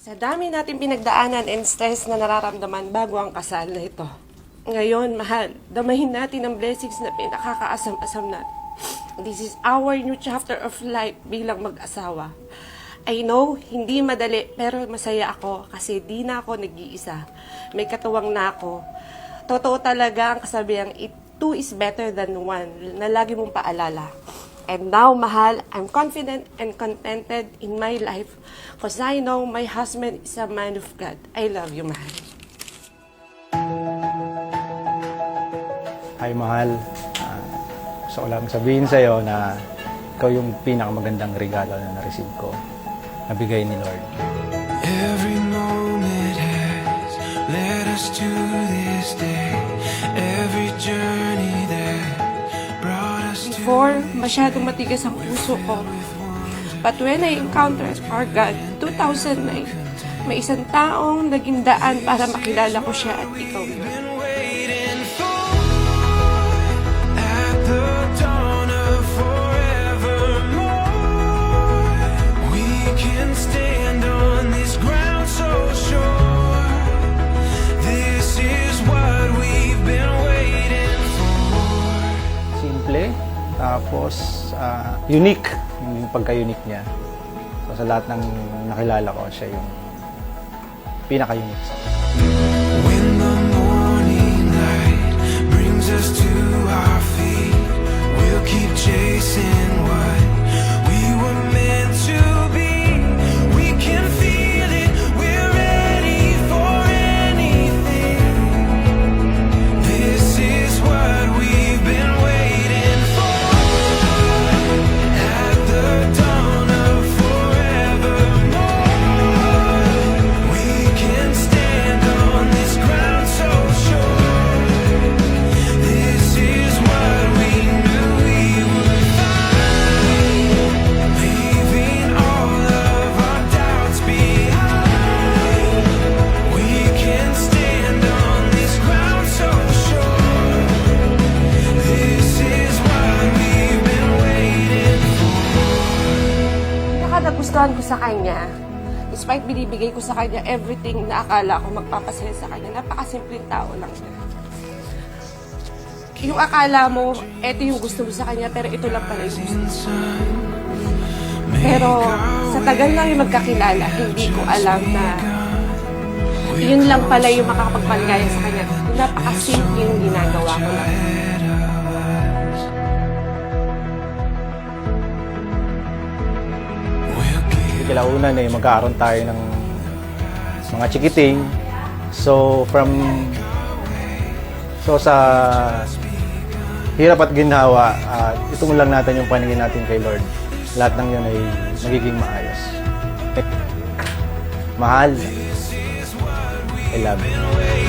Sa dami natin pinagdaanan and stress na nararamdaman bago ang kasal na ito. Ngayon, mahal, damahin natin ang blessings na pinakakaasam-asam natin. This is our new chapter of life bilang mag-asawa. I know, hindi madali, pero masaya ako kasi di na ako nag-iisa. May katuwang na ako. Totoo talaga ang kasabihang, two is better than one, na lagi mong paalala. And now, mahal, I'm confident and contented in my life because I know my husband is a man of God. I love you, mahal. Hi, mahal. Gusto ko lang sabihin sa'yo na ikaw yung pinakamagandang regalo na na-receive ko, nabigay ni Lord. Every moment has led us to this day. Every journey that brought us to Before, masyadong matigas ang puso ko. But when I encountered our God, 2009, may isang taong naging daan para makilala ko siya at ikaw yun. waiting for. At the dawn of forevermore, we can stand on this ground so sure. This is what we've been waiting for. Simple, tapos unique, yung pagka-unique niya. So, sa lahat ng nakilala ko, siya yung pinaka-unique sa akin. When the morning light brings us to our feet, we'll keep chasing what we were meant to be. We can feel it, we're ready for anything. This is what we've been waiting for. At the dawn of forevermore, we can stand on this ground so sure. This is what we knew we would find, leaving all of our doubts behind. We can stand on this ground so sure. This is what we've been waiting for. Nagustuhan ko sa kanya, despite binibigay ko sa kanya everything na akala ko magpapasaya sa kanya, napakasimpleng tao lang siya. Yung akala mo, eto yung gusto mo sa kanya, pero ito lang pala yung gusto mo. Pero sa tagal na yung magkakilala, hindi ko alam na yun lang pala yung makakapagpaligaya sa kanya. Napakasimple yung ginagawa ko lang. Kilaunan magkakaroon tayo ng mga chikiting. So sa hirap at ginhawa, itong lang natin yung paningin natin kay Lord. Lahat ng yun ay magiging maayos. Mahal, I love you.